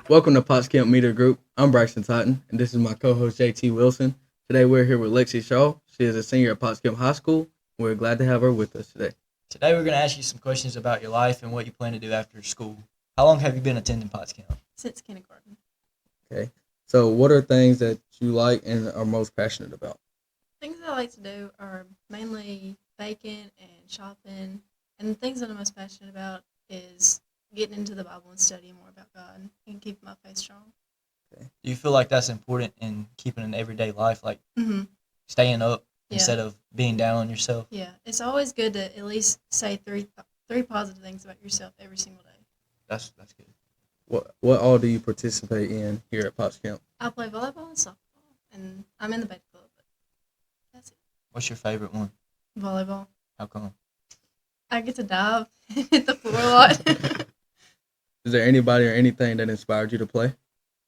Welcome to Potts Camp Media Group. I'm Bryson Totten, and this is my co-host JT Wilson. Today we're here with Lexi Shaw. She is a senior at Potts Camp High School. We're glad to have her with us today. Today we're going to ask you some questions about your life and what you plan to do after school. How long have you been attending Potts Camp? Since kindergarten. Okay. So what are things that you like and are most passionate about? Things I like to do are mainly baking and shopping. And the things that I'm most passionate about is getting into the Bible and studying more about God and keeping my faith strong. Okay. Do you feel like that's important in keeping an everyday life, like Mm-hmm. staying up Yeah. instead of being down on yourself? Yeah, it's always good to at least say three positive things about yourself every single day. That's good. What all do you participate in here at Potts Camp? I play volleyball and softball, and I'm in the bait club, but that's it. What's your favorite one? Volleyball. How come? I get to dive and hit the floor a lot. Is there anybody or anything that inspired you to play?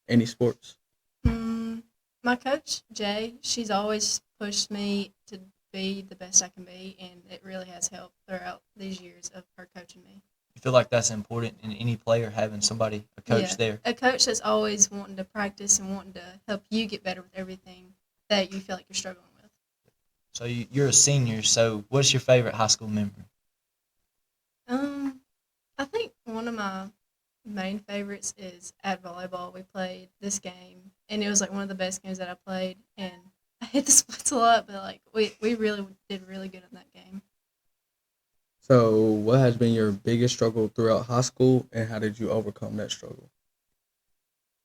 Any sports? My coach, Jay, she's always pushed me to be the best I can be, and it really has helped throughout these years of her coaching me. You feel like that's important in any player, having somebody, a coach there? A coach that's always wanting to practice and wanting to help you get better with everything that you feel like you're struggling with. So you're a senior, so what's your favorite high school memory? I think one of my main favorites is at volleyball. We played this game, and it was like one of the best games that I played, and I hit the splits a lot, but like we really did really good in that game. So what has been your biggest struggle throughout high school, and how did you overcome that struggle?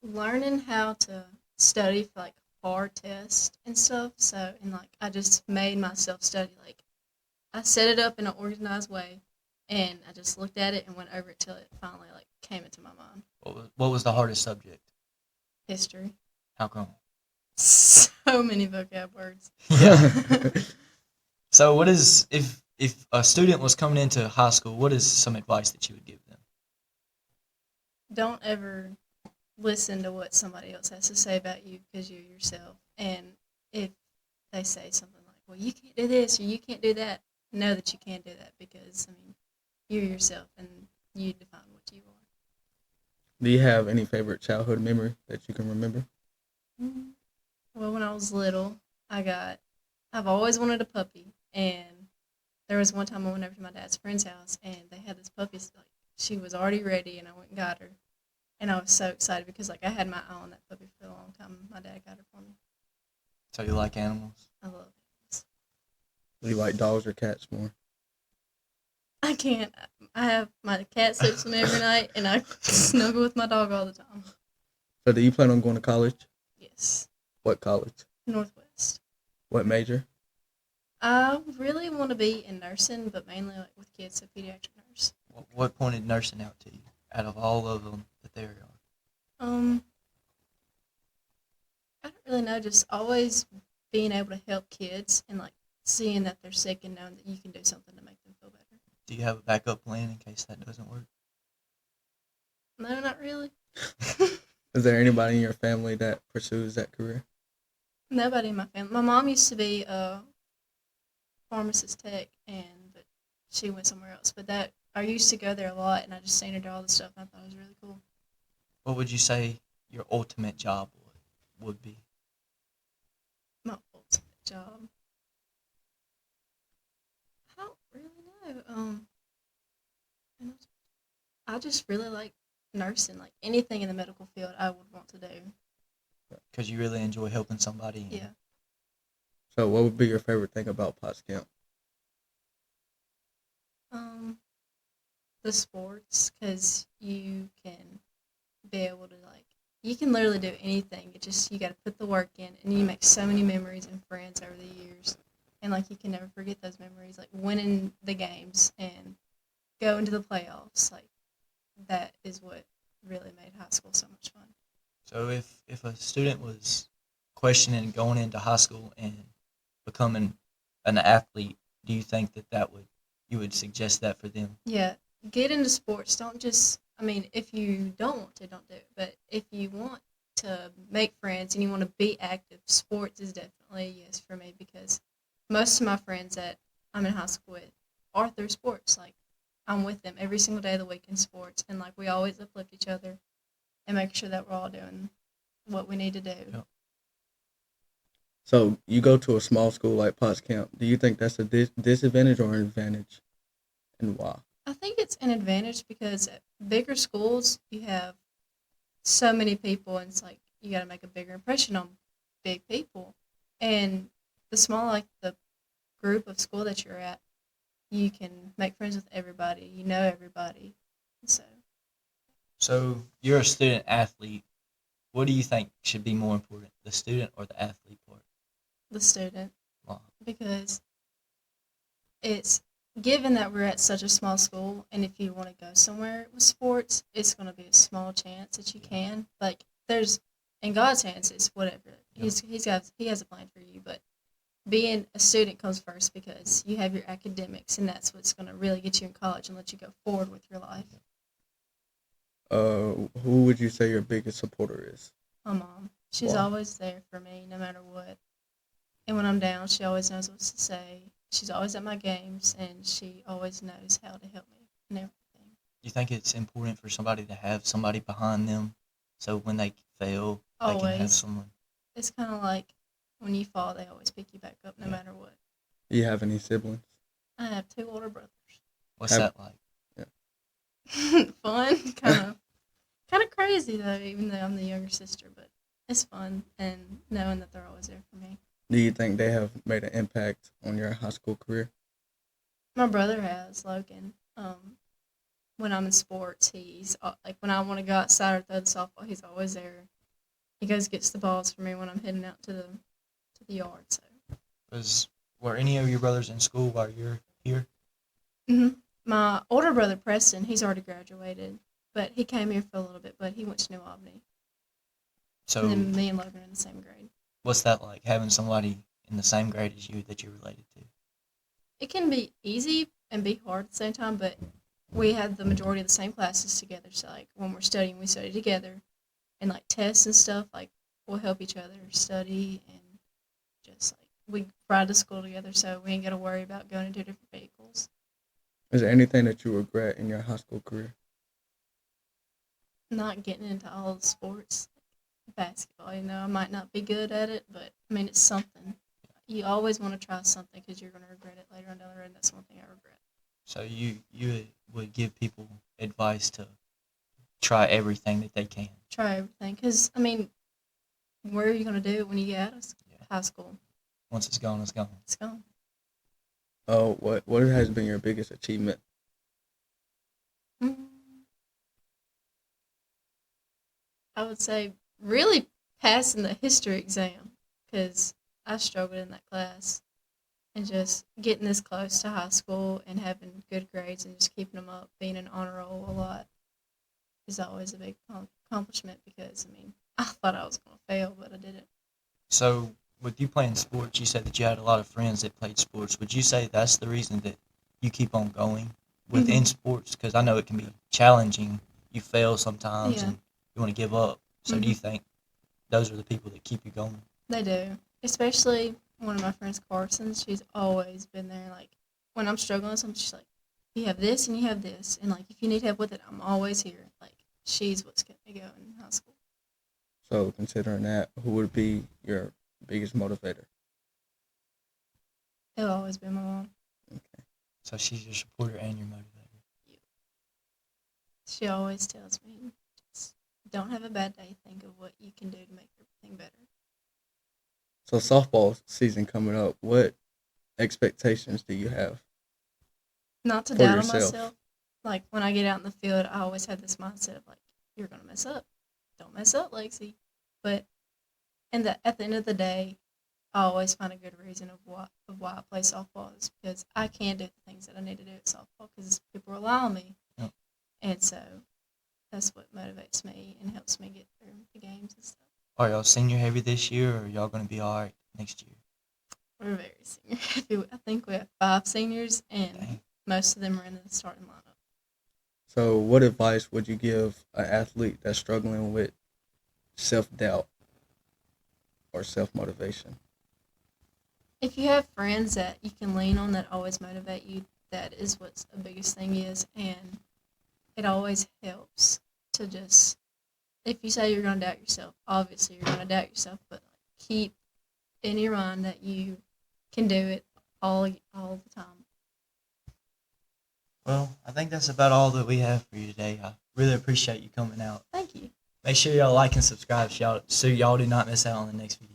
Learning how to study for like hard tests and stuff. So and like I just made myself study. Like I set it up in an organized way, and I just looked at it and went over it till it finally like came into my mind. What was the hardest subject? History. How come? So many vocab words. Yeah. So what is, if a student was coming into high school, what is some advice that you would give them? Don't ever listen to what somebody else has to say about you because you're yourself. And if they say something like, well, you can't do this or you can't do that, know that you can't do that because, I mean, you're yourself and you define what you are. Do you have any favorite childhood memory that you can remember? Well, when I was little, I've always wanted a puppy. And there was one time I went over to my dad's friend's house and they had this puppy, like, she was already ready and I went and got her. And I was so excited because, like, I had my eye on that puppy for a long time. My dad got her for me. So you like animals? I love animals. Do you like dogs or cats more? I can't. I have my cat sleeps with me every night, and I snuggle with my dog all the time. So do you plan on going to college? Yes. What college? Northwest. What major? I really want to be in nursing, but mainly like with kids, so pediatric nurse. What pointed nursing out to you out of all of them that there are? I don't really know. Just always being able to help kids and like seeing that they're sick and knowing that you can do something to make them feel better. Do you have a backup plan in case that doesn't work? No, not really. Is there anybody in your family that pursues that career? Nobody in my family. My mom used to be a pharmacist tech, but she went somewhere else. But that I used to go there a lot, and I just seen her do all the stuff, and I thought it was really cool. What would you say your ultimate job would be? My ultimate job. I don't really know. I just really like nursing, like anything in the medical field I would want to do. Because you really enjoy helping somebody. Yeah. So what would be your favorite thing about Potts Camp? The sports, because you can be able to you can literally do anything. It just you got to put the work in, and you make so many memories and friends over the years, and like you can never forget those memories, like winning the games and going to the playoffs. Like that is what really made high school so much fun. So if a student was questioning going into high school and becoming an athlete, do you think you would suggest that for them? Yeah, get into sports. Don't just, I mean, if you don't want to, don't do it. But if you want to make friends and you want to be active, sports is definitely a yes for me because most of my friends that I'm in high school with are through sports. Like I'm with them every single day of the week in sports, and like we always uplift each other. and making sure that we're all doing what we need to do. Yep. So you go to a small school like Potts Camp. Do you think that's a disadvantage or an advantage, and why? I think it's an advantage because at bigger schools, you have so many people, and it's like you got to make a bigger impression on big people. And the smaller, like the group of school that you're at, you can make friends with everybody. You know everybody. So So you're a student athlete. What do you think should be more important, the student or the athlete part? the student, Wow. because it's given that we're at such a small school, and if you want to go somewhere with sports, it's going to be a small chance that you can. Like there's in God's hands, it's whatever. He has a plan for you, but being a student comes first because you have your academics, and that's what's going to really get you in college and let you go forward with your life. Who would you say your biggest supporter is? My mom, she's Wow. always there for me no matter what. And when I'm down, she always knows what to say. She's always at my games, and she always knows how to help me and everything. You think it's important for somebody to have somebody behind them, so when they fail, they can have Always. someone? It's kind of like when you fall, they always pick you back up no Yeah. matter what. Do you have any siblings? I have 2 older brothers. What's Have- that like? Fun, kind of crazy though, even though I'm the younger sister, but it's fun and knowing that they're always there for me. Do you think they have made an impact on your high school career? My brother has Logan. When I'm in sports, he's like when I want to go outside or throw the softball, he's always there. He goes gets the balls for me when I'm heading out to the yard. So Were any of your brothers in school while you're here? my older brother Preston, he's already graduated, but he came here for a little bit, but he went to New Albany. So And then me and Logan are in the same grade. what's that like, having somebody in the same grade as you that you're related to? It can be easy and be hard at the same time, but we had the majority of the same classes together. So like when we're studying, we study together, and like tests and stuff, like we'll help each other study and just like we ride to school together, so we ain't got to worry about going into different vehicles. Is there anything that you regret in your high school career? Not getting into all the sports, basketball. I might not be good at it, but I mean it's something. You always want to try something because you're going to regret it later on down the road. And that's one thing I regret. So you would give people advice to try everything that they can. Try everything because I mean, where are you going to do it when you get out of high school? Once it's gone, it's gone. It's gone. Oh, what has been your biggest achievement? Mm. I would say really passing the history exam because I struggled in that class, and just getting this close to high school and having good grades and just keeping them up, being an honor roll a lot is always a big accomplishment because I mean I thought I was going to fail, but I didn't. So with you playing sports, you said that you had a lot of friends that played sports. Would you say that's the reason that you keep on going within sports? Because I know it can be challenging. You fail sometimes Yeah. and you want to give up. So do you Mhm. think those are the people that keep you going? They do, especially one of my friends, Carson. She's always been there. Like when I'm struggling with something, she's like, "You have this and you have this, and like if you need help with it, I'm always here." Like she's what's kept me going in high school. So considering that, who would be your biggest motivator? It'll always be my mom. Okay. So she's your supporter and your motivator. She always tells me, just don't have a bad day. Think of what you can do to make everything better. So softball season coming up. What expectations do you have? Not to For doubt on yourself. myself. Like when I get out in the field, I always have this mindset of like, you're gonna mess up. Don't mess up, Lexi. But at the end of the day, I always find a good reason of why I play softball is because I can do the things that I need to do at softball because people rely on me. Yep. And so that's what motivates me and helps me get through the games and stuff. Are y'all senior heavy this year, or are y'all going to be all right next year? We're very senior heavy. I think we have 5 seniors, and Dang. most of them are in the starting lineup. So what advice would you give an athlete that's struggling with self-doubt or self-motivation? If you have friends that you can lean on that always motivate you, that is what the biggest thing is, and it always helps to just if you say you're going to doubt yourself, obviously you're going to doubt yourself, but keep in your mind that you can do it all the time. Well, I think that's about all that we have for you today. I really appreciate you coming out. Thank you. Make sure y'all like and subscribe so y'all do not miss out on the next video.